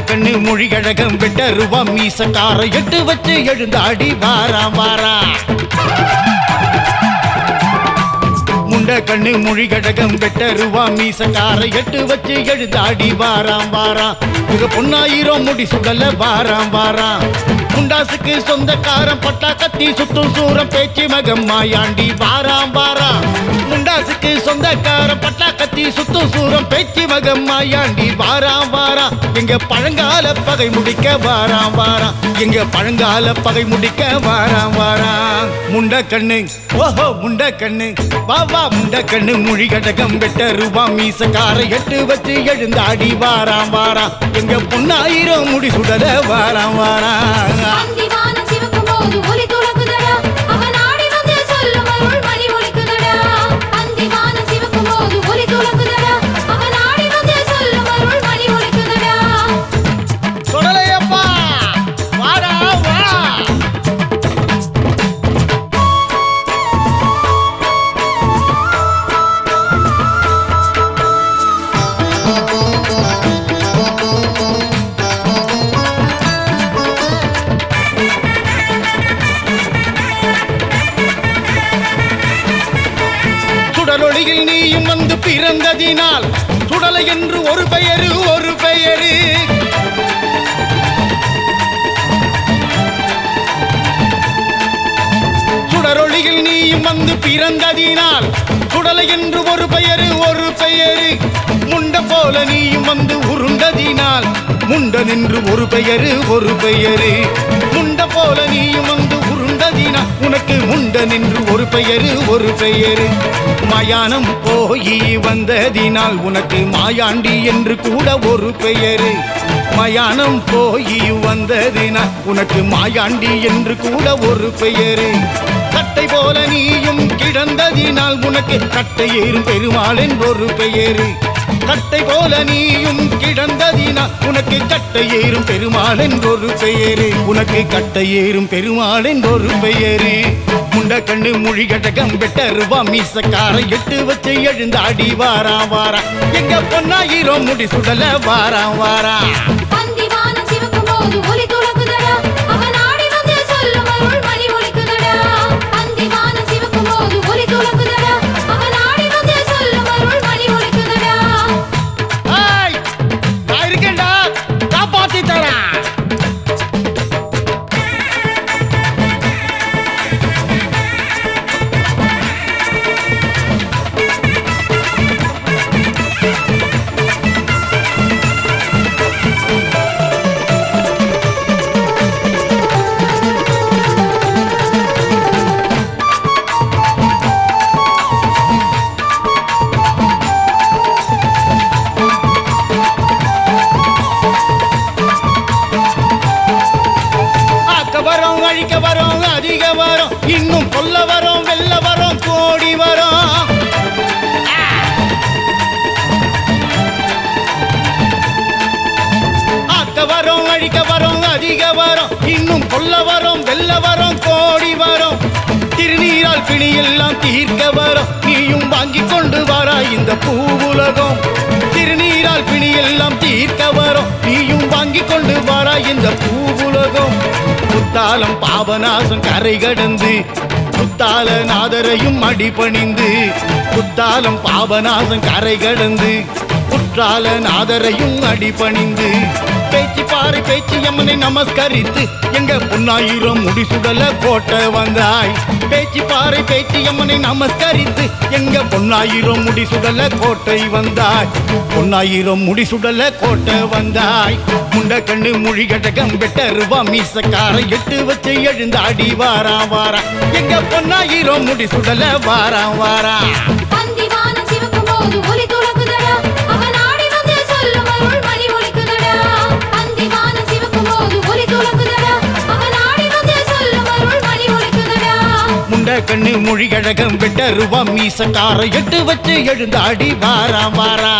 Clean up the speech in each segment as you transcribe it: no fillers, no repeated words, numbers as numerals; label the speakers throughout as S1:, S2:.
S1: கண்ணு மொழி கழகம் வெட்ட ரூபா மீசக்கார எட்டு வச்சு எழுந்தாடி வாராம் வாரா முண்ட கண்ணு மொழி கழகம் வெட்ட ரூபா மீசக்கார எட்டு வச்சு எழுந்தாடி வாராம் வாரா மிக பொன்னாயிரம் முடி சுடல வாராம் வாரா முண்டாசுக்கு சொந்தக்காரன் பட்டா கத்தி சுத்தும் சூரம் பேச்சு மகம் மாயாண்டி வாராம் வாரா முண்டாசுக்கு சொந்தக்காரன் பட்டா கத்தி சுத்தும் சூரம் பேச்சு மகம் மாயாண்டி வாராம் வாரா எங்க பழங்கால பகை முடிக்க வாராம் வாரா எங்க பழங்கால பகை முடிக்க வாராம் வாரா முண்ட கண்ணு ஓஹோ முண்ட கண்ணு வா முண்ட கண்ணு மொழி கடகம் வெட்ட ரூபா மீசக்கார எட்டு வச்சு எழுந்தாடி வாராம் வாரா எங்க பொன்னாயிரம் முடி சுடல வாராம் வாரா சுடலொளியில் நீயும் வந்து பிறந்ததினால் சுடலை என்று ஒரு பெயரு ஒரு பெயரு சுடலொளியில் நீயும் வந்து பிறந்ததினால் சுடலை என்று ஒரு பெயரு ஒரு பெயரு முண்ட போல நீயும் வந்து உருண்டதினால் முண்டன் என்று ஒரு பெயரு ஒரு பெயரு முண்ட போல நீயும் வந்து உருண்டதினால் உனக்கு முண்டன் என்று ஒரு பெயரு ஒரு பெயரு மயானம் போய் வந்ததினால் உனக்கு மாயாண்டி என்று கூட ஒரு பெயரு மயானம் போய் வந்ததினால் உனக்கு மாயாண்டி என்று கூட ஒரு பெயரு கட்டை போல நீயும் கிடந்ததினால் உனக்கு கட்டை ஏறும் பெருமாள் என்றொரு பெயரு கட்டை போல நீயும் கிடந்ததினால் உனக்கு கட்டை ஏறும் பெருமாள் என்றொரு பெயரு உனக்கு கட்டை ஏறும் பெருமாள் என்றொரு பெயரு முண்ட கண்ணு மொழி கடகம் வெட்ட ரூபா மீசக்கார எட்டு வச்சு எழுந்தாடி வாராம் வாரா எங்க பொன்னாயிரம் முடி சுடல வாராம் வாரா அழிக்க வரும் அதிக வரும் இன்னும் கொல்ல வரும் வெல்ல வரும் கோடி வரும் ஆக்க வரும் அழிக்க வரும் அதிக வரும் இன்னும் கொல்ல வரும் வெல்ல வரும் கோடி வரும் திருநீரால் பிணி எல்லாம் தீர்க்க வரும் நீயும் வாங்கி கொண்டு வர இந்த பூவுலகம் திருநீரால் பிணி எல்லாம் தீர்க்க வரும் நீயும் வாங்கி கொண்டு வர இந்த பூவுலகம் குத்தாலம் பாபநாசம் கரை கடந்து குத்தால நாதரையும் அடிபணிந்து குத்தாலம் பாபநாசம் கரை கடந்து குற்றால நாதரையும் அடிபணிந்து பேச்சு பாறை பேச்சு அம்மனை நமஸ்கரித்து எங்க பொன்னாயிரம் முடிசுடல கோட்டை வந்தாய் பேச்சு பாறை பேச்சு அம்மனை நமஸ்கரித்து எங்க பொன்னாயிரம் முடிசுடல கோட்டை வந்தாய் பொன்னாயிரம் முடிசுடல கோட்டை வந்தாய் முண்ட கண்ணு மொழி கடகம் வெட்ட ரூபா மீசக்கார எட்டு வச்சு எழுந்தாடி வாராம் வாரா எங்க பொன்னாயிரம் முடிசுடல வாராம் வாரா முண்ட கண்ணு மொழி கழகம் வெட்ட ரூபா மீசக்கார எட்டு வச்சு எழுந்தாடி வாராம் வாரா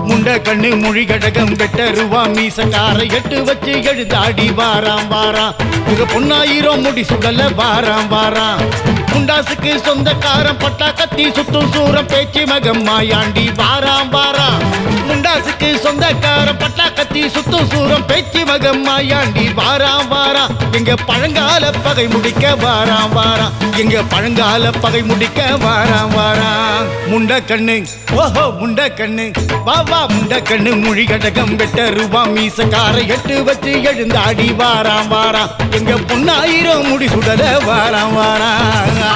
S1: முண்ட கண்ணு மொழி கடகம் வெட்ட ரூபா மீசக்கார எட்டு வச்சு எழுந்தாடி வாராம் வாரா மிக பொன்னாயிரம் முடி சுடல வாராம் வாரா முண்டாசுக்கு சொந்தக்காரன் பட்டா கத்தி சுத்தும் சூரம் பேச்சு மகம் மாயாண்டி வாராம் வாராம். முண்டாசுக்கு சொந்தக்காரன் பட்டா கத்தி சுத்தும் சூரம் பேச்சு மகம் மாயாண்டி வாராம் வாராம். எங்க பழங்கால பகை முடிக்க வாராம் வாராம். எங்க பழங்கால பகை முடிக்க வாராம் வாராம். முண்ட கண்ணு ஓஹோ முண்ட கண்ணு வா முண்ட கண்ணு மொழி கடகம் வெட்ட ரூபா மீசக்கார எட்டு வச்சு எழுந்தாடி வாராம் வாராம். எங்க பொண்ணாயிரம் முடி சுடல வாராம் வாராம்.